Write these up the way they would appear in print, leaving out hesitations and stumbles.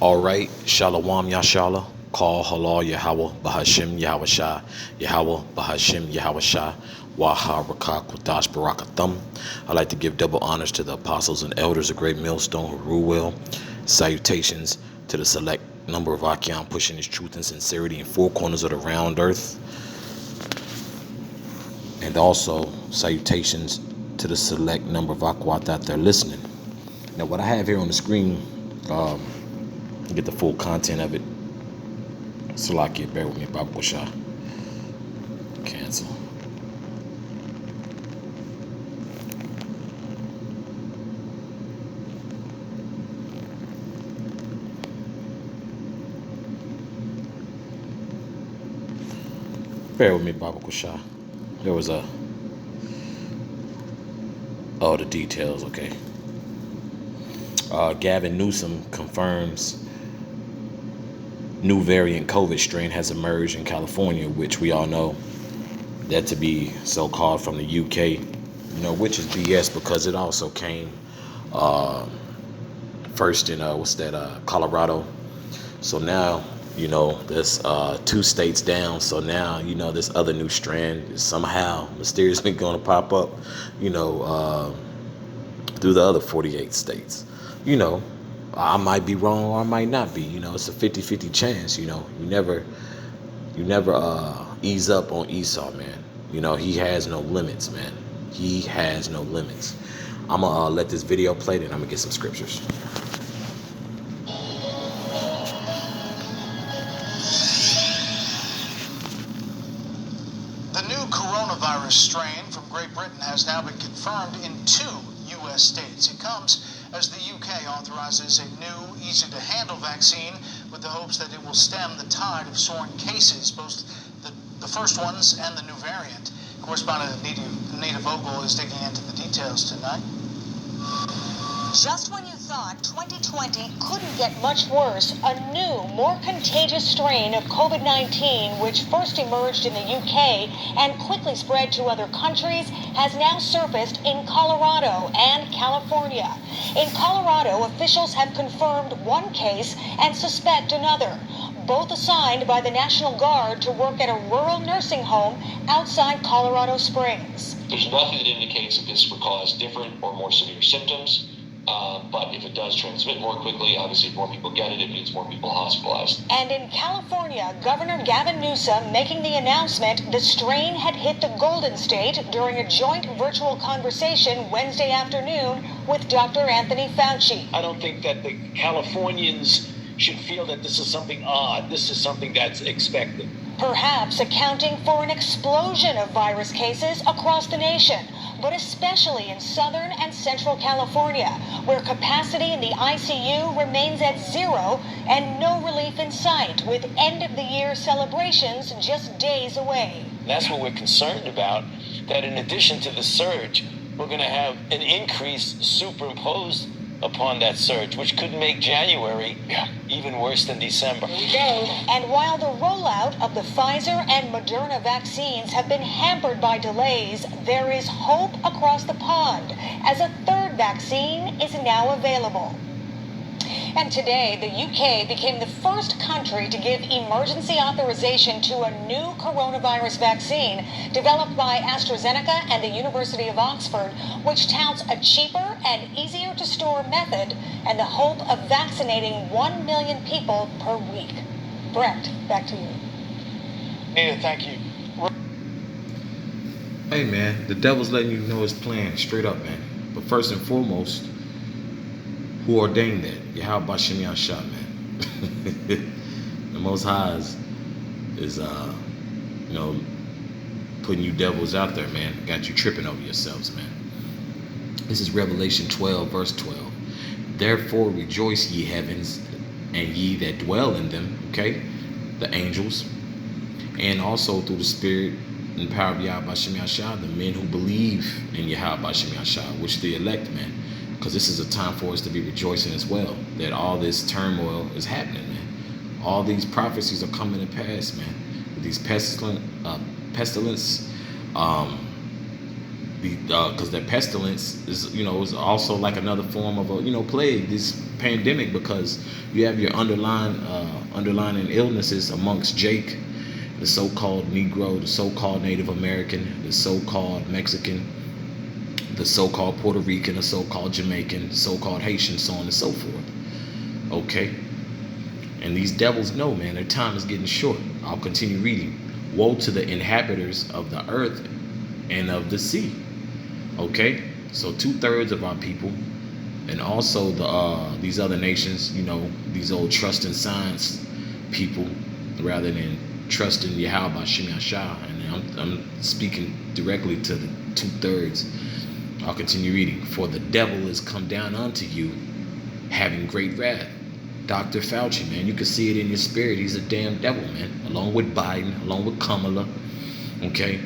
All right, Shalom Yashala, call Halal Yahweh Bahashim Yahweh Shah, Yahweh Bahashim Yahweh Shah, Waha Rakak Wadash Barakathum. I'd like to give double honors to the apostles and elders of Great Millstone who rule well. Salutations to the select number of Akion pushing his truth and sincerity in four corners of the round earth. And also salutations to the select number of Akwat out there listening. Now, what I have here on the screen, get the full content of it. Salakia, bear with me, Baba Shah. Cancel. Bear with me, Baba Shah. There was the details, okay. Gavin Newsom confirms new variant COVID strain has emerged in California, which we all know that to be so-called from the UK, which is BS because it also came first in Colorado. So now, there's 2 states down. So now, this other new strand is somehow mysteriously going to pop up, through the other 48 states. I might be wrong or I might not be. It's a 50-50 chance. You never ease up on Esau, man. He has no limits, man. He has no limits. I'm gonna let this video play, then I'm gonna get some scriptures. The new coronavirus strain from Great Britain has now been confirmed in 2 U.S. states. It comes as the UK authorizes a new, easy-to-handle vaccine with the hopes that it will stem the tide of soaring cases, both the first ones and the new variant. Correspondent Anita Vogel is digging into the details tonight. Just when you thought 2020 couldn't get much worse, a new, more contagious strain of COVID-19, which first emerged in the UK and quickly spread to other countries, has now surfaced in Colorado and California. In Colorado, officials have confirmed 1 case and suspect another, both assigned by the National Guard to work at a rural nursing home outside Colorado Springs. There's nothing that indicates that this would cause different or more severe symptoms. But if it does transmit more quickly, obviously if more people get it, it means more people hospitalized. And in California, Governor Gavin Newsom making the announcement the strain had hit the Golden State during a joint virtual conversation Wednesday afternoon with Dr. Anthony Fauci. I don't think that the Californians should feel that this is something odd. This is something that's expected. Perhaps accounting for an explosion of virus cases across the nation, but especially in Southern and Central California, where capacity in the ICU remains at 0 and no relief in sight, with end-of-the-year celebrations just days away. That's what we're concerned about, that in addition to the surge, we're going to have an increase superimposed upon that surge, which could make January even worse than December. And while the rollout of the Pfizer and Moderna vaccines have been hampered by delays, there is hope across the pond as a 3rd vaccine is now available. And today, the UK became the first country to give emergency authorization to a new coronavirus vaccine developed by AstraZeneca and the University of Oxford, which touts a cheaper and easier to store method and the hope of vaccinating 1 million people per week. Brett, back to you. Nina, thank you. Hey, man, the devil's letting you know his plan straight up, man. But first and foremost, who ordained that? Yahweh Bashem Yashah, man. The Most High is putting you devils out there, man. Got you tripping over yourselves, man. This is Revelation 12, verse 12. Therefore rejoice, ye heavens, and ye that dwell in them, okay? The angels. And also through the Spirit and power of Yahweh Bashem Yashah, the men who believe in Yahweh Bashem Yashah, which the elect, man. Because this is a time for us to be rejoicing as well, that all this turmoil is happening, man. All these prophecies are coming to pass, man. With these pestilence, because that pestilence is, is also like another form of a, plague, this pandemic, because you have your underlying illnesses amongst Jake, the so-called Negro, the so-called Native American, the so-called Mexican, the so-called Puerto Rican, the so-called Jamaican, the so-called Haitian, so on and so forth. Okay? And these devils know, man, their time is getting short. I'll continue reading. Woe to the inhabitants of the earth and of the sea. Okay? So 2/3 of our people, and also these other nations, these old trust and science people, rather than trusting Yahweh Shem Yashah. And I'm speaking directly to the 2/3. I'll continue reading. For the devil is come down unto you, having great wrath. Dr. Fauci, man, you can see it in your spirit. He's a damn devil, man. Along with Biden, along with Kamala. Okay,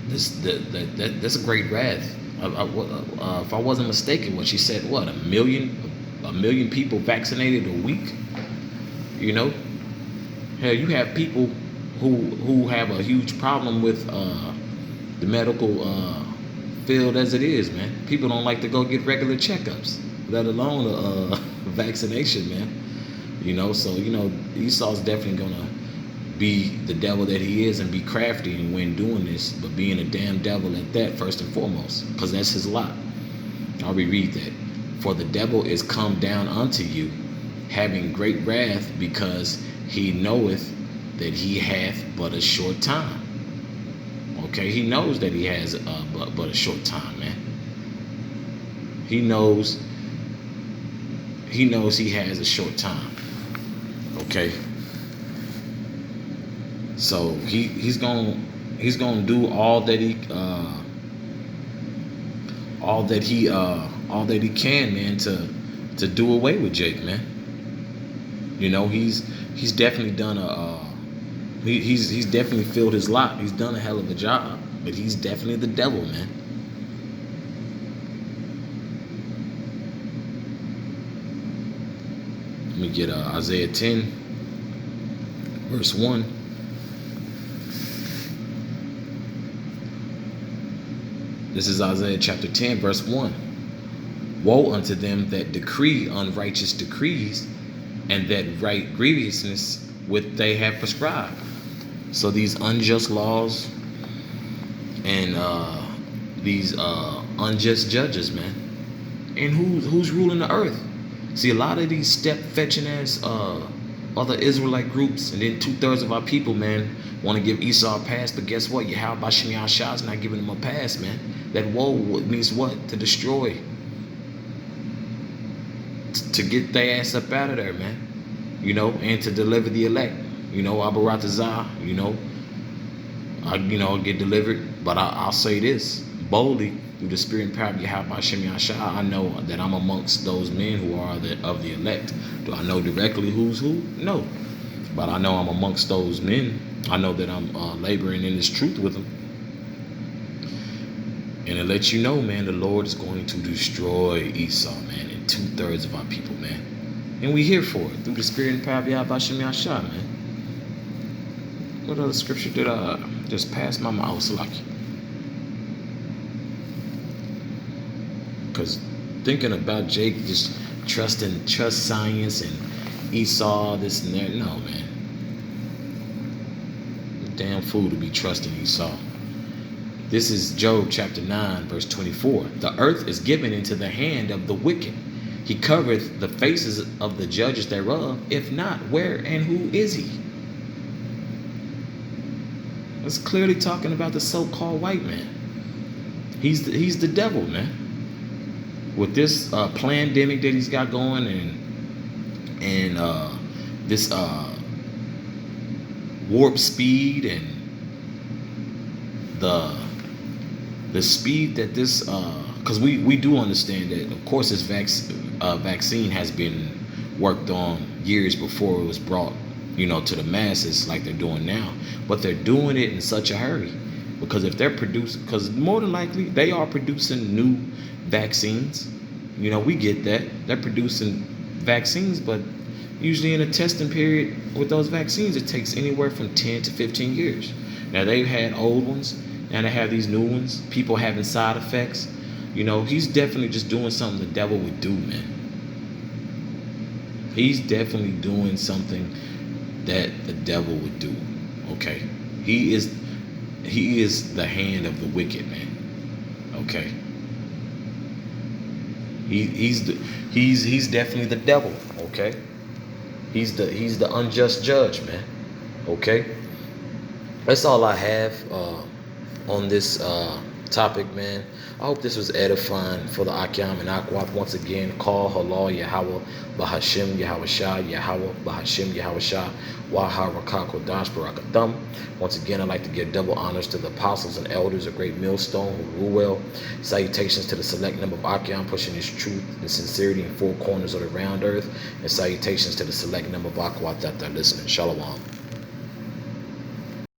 that's a great wrath. If I wasn't mistaken, what she said, what, a million people vaccinated a week? Hell, you have people who have a huge problem with the medical field as it is, man. People don't like to go get regular checkups, let alone vaccination, man. So Esau's definitely gonna be the devil that he is and be crafty and when doing this, but being a damn devil at that, first and foremost, because that's his lot. I'll reread that. For the devil is come down unto you, having great wrath, because he knoweth that he hath but a short time. Okay, he knows that he has but a short time, man. He knows he has a short time. Okay. So he's gonna do all that he can, man, to do away with Jake, man. He's definitely done he's definitely filled his lot. He's done a hell of a job, but he's definitely the devil, man. Let me get Isaiah 10, verse 1. This is Isaiah chapter 10, verse 1. Woe unto them that decree unrighteous decrees, and that write grievousness which they have prescribed. So these unjust laws and these unjust judges, man. And who's ruling the earth? See, a lot of these step-fetching ass other Israelite groups, and then 2/3 of our people, man, want to give Esau a pass, but guess what? Yahweh Shem Yashah is not giving them a pass, man. That woe means what? To destroy. To get their ass up out of there, man. And to deliver the elect. Abaratazah, I'll get delivered. But I'll say this boldly, through the spirit and power of Yahweh Shem Yashah, I know that I'm amongst those men who are of the elect. Do I know directly who's who? No. But I know I'm amongst those men. I know that I'm laboring in this truth with them. And it lets you know, man, the Lord is going to destroy Esau, man, and 2/3 of our people, man. And we here for it, through the spirit and power of Yahweh Shem Yashah, man. What other scripture did I just pass my mouse like? Because thinking about Jake just trust science and Esau, this and that, no, man. Damn fool to be trusting Esau. This is Job chapter 9, verse 24. The earth is given into the hand of the wicked. He covereth the faces of the judges thereof. If not, where and who is he? It's clearly talking about the so-called white man. He's the devil, man. With this pandemic that he's got going, and this warp speed, and the speed that this, because we do understand that, of course, this vaccine has been worked on years before it was brought, to the masses like they're doing now. But they're doing it in such a hurry, because if they're producing, because more than likely they are producing new vaccines. We get that. They're producing vaccines, but usually in a testing period with those vaccines, it takes anywhere from 10 to 15 years. Now, they've had old ones, and to have these new ones, people having side effects, you know, he's definitely just doing something the devil would do, man. He's definitely doing something that the devil would do. Okay, he is the hand of the wicked, man. Okay, he's definitely the devil. Okay, he's the unjust judge, man. Okay, that's all I have on this topic, man. I hope this was edifying for the Akyam and Akwat. Once again, call Halal Yahweh Bahashim Yahweh Shah Yahweh Bahashim Yahweh Shah Waharakako Dash Barakadam. Once again, I'd like to give double honors to the apostles and elders of Great Millstone who rule well. Salutations to the select number of Akyam pushing his truth and sincerity in four corners of the round earth. And salutations to the select number of Akwat that are listening. Shalom.